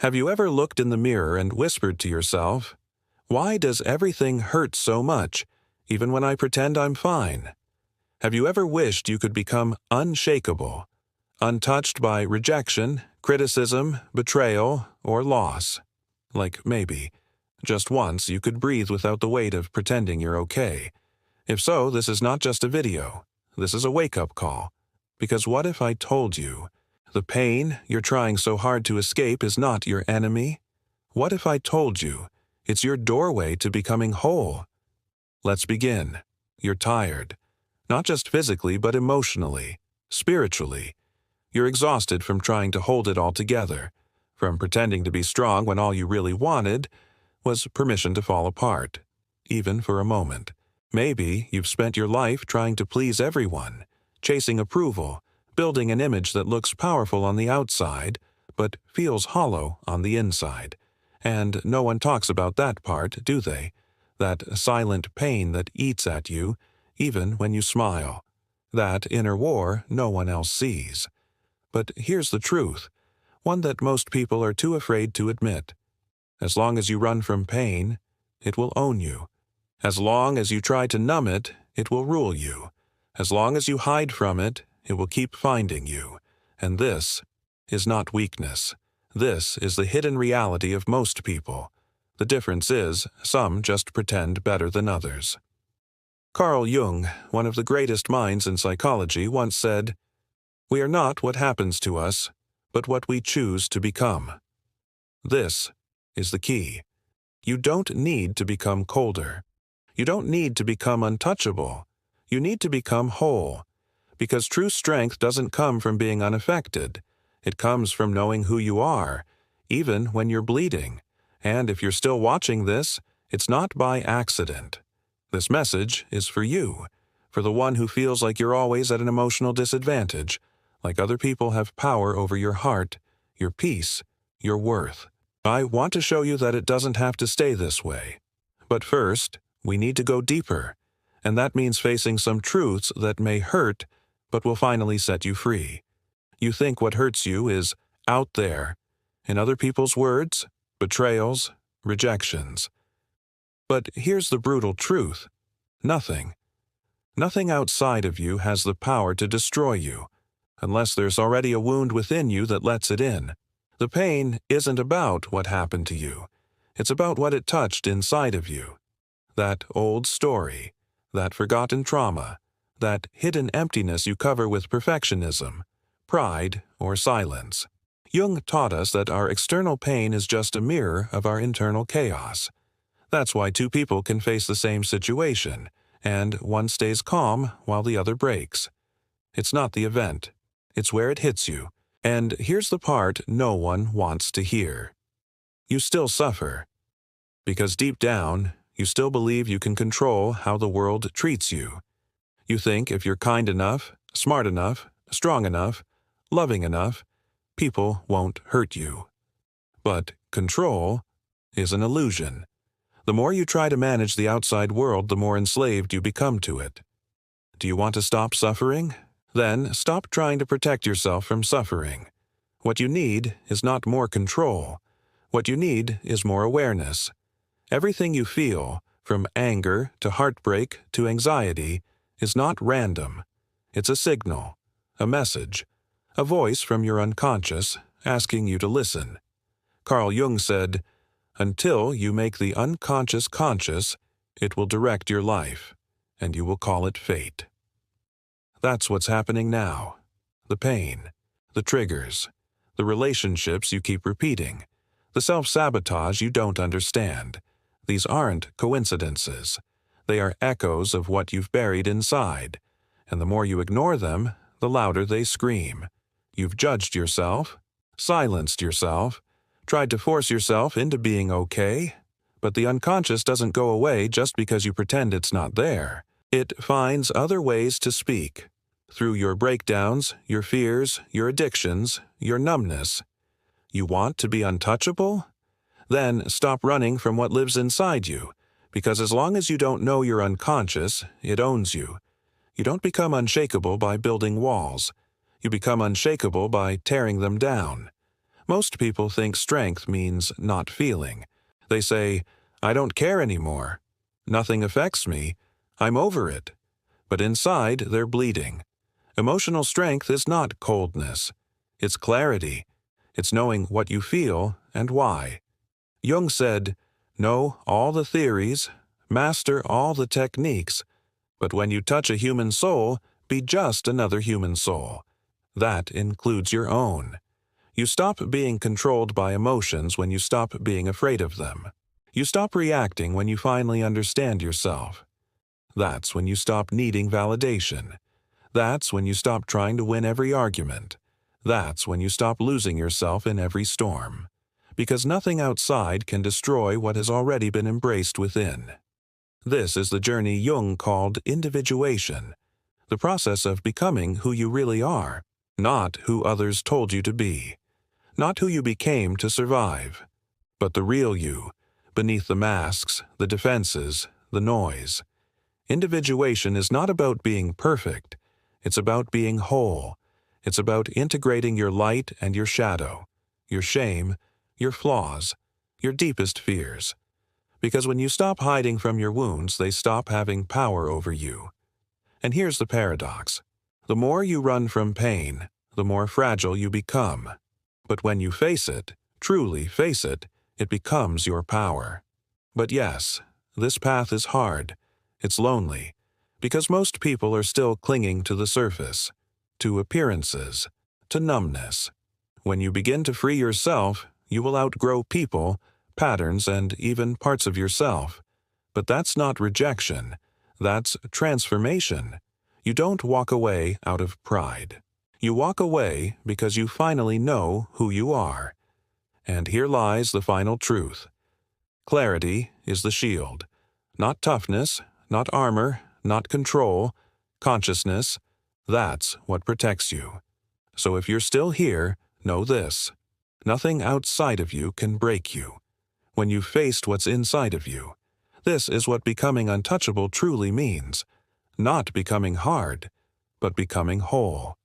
Have you ever looked in the mirror and whispered to yourself, "Why does everything hurt so much, even when I pretend I'm fine?" Have you ever wished you could become unshakable, untouched by rejection, criticism, betrayal, or loss? Like maybe, just once, you could breathe without the weight of pretending you're okay. If so, this is not just a video. This is a wake-up call. Because what if I told you, the pain you're trying so hard to escape is not your enemy? What if I told you, it's your doorway to becoming whole? Let's begin. You're tired. Not just physically, but emotionally, spiritually. You're exhausted from trying to hold it all together, from pretending to be strong when all you really wanted was permission to fall apart, even for a moment. Maybe you've spent your life trying to please everyone, chasing approval, building an image that looks powerful on the outside, but feels hollow on the inside. And no one talks about that part, do they? That silent pain that eats at you, even when you smile. That inner war no one else sees. But here's the truth, one that most people are too afraid to admit. As long as you run from pain, it will own you. As long as you try to numb it, it will rule you. As long as you hide from it, it will keep finding you. And this is not weakness. This is the hidden reality of most people. The difference is, some just pretend better than others. Carl Jung, one of the greatest minds in psychology, once said, "We are not what happens to us, but what we choose to become." This is the key. You don't need to become colder. You don't need to become untouchable. You need to become whole. Because true strength doesn't come from being unaffected. It comes from knowing who you are, even when you're bleeding. And if you're still watching this, it's not by accident. This message is for you, for the one who feels like you're always at an emotional disadvantage, like other people have power over your heart, your peace, your worth. I want to show you that it doesn't have to stay this way. But first, we need to go deeper, and that means facing some truths that may hurt, but will finally set you free. You think what hurts you is out there, in other people's words, betrayals, rejections. But here's the brutal truth. Nothing. Nothing outside of you has the power to destroy you, unless there's already a wound within you that lets it in. The pain isn't about what happened to you. It's about what it touched inside of you. That old story, that forgotten trauma, that hidden emptiness you cover with perfectionism, pride, or silence. Jung taught us that our external pain is just a mirror of our internal chaos. That's why two people can face the same situation, and one stays calm while the other breaks. It's not the event. It's where it hits you. And here's the part no one wants to hear. You still suffer. Because deep down, you still believe you can control how the world treats you. You think if you're kind enough, smart enough, strong enough, loving enough, people won't hurt you. But control is an illusion. The more you try to manage the outside world, the more enslaved you become to it. Do you want to stop suffering? Then stop trying to protect yourself from suffering. What you need is not more control. What you need is more awareness. Everything you feel, from anger to heartbreak to anxiety, is not random. It's a signal, a message, a voice from your unconscious asking you to listen. Carl Jung said, "Until you make the unconscious conscious, it will direct your life, and you will call it fate." That's what's happening now. The pain, the triggers, the relationships you keep repeating, the self-sabotage you don't understand. These aren't coincidences. They are echoes of what you've buried inside, and the more you ignore them, the louder they scream. You've judged yourself, silenced yourself, tried to force yourself into being okay, but the unconscious doesn't go away just because you pretend it's not there. It finds other ways to speak, through your breakdowns, your fears, your addictions, your numbness. You want to be untouchable? Then stop running from what lives inside you, because as long as you don't know you're unconscious, it owns you. You don't become unshakable by building walls. You become unshakable by tearing them down. Most people think strength means not feeling. They say, "I don't care anymore. Nothing affects me. I'm over it." But inside, they're bleeding. Emotional strength is not coldness. It's clarity. It's knowing what you feel and why. Jung said, "Know all the theories, master all the techniques, but when you touch a human soul, be just another human soul. That includes your own." You stop being controlled by emotions when you stop being afraid of them. You stop reacting when you finally understand yourself. That's when you stop needing validation. That's when you stop trying to win every argument. That's when you stop losing yourself in every storm. Because nothing outside can destroy what has already been embraced within. This is the journey Jung called individuation, the process of becoming who you really are, not who others told you to be. Not who you became to survive, but the real you, beneath the masks, the defenses, the noise. Individuation is not about being perfect. It's about being whole. It's about integrating your light and your shadow, your shame, your flaws, your deepest fears. Because when you stop hiding from your wounds, they stop having power over you. And here's the paradox. The more you run from pain, the more fragile you become. But when you face it, truly face it, it becomes your power. But yes, this path is hard. It's lonely, because most people are still clinging to the surface, to appearances, to numbness. When you begin to free yourself, you will outgrow people, patterns, and even parts of yourself. But that's not rejection. That's transformation. You don't walk away out of pride. You walk away because you finally know who you are. And here lies the final truth. Clarity is the shield. Not toughness, not armor, not control, consciousness. That's what protects you. So if you're still here, know this. Nothing outside of you can break you. When you've faced what's inside of you, this is what becoming untouchable truly means. Not becoming hard, but becoming whole.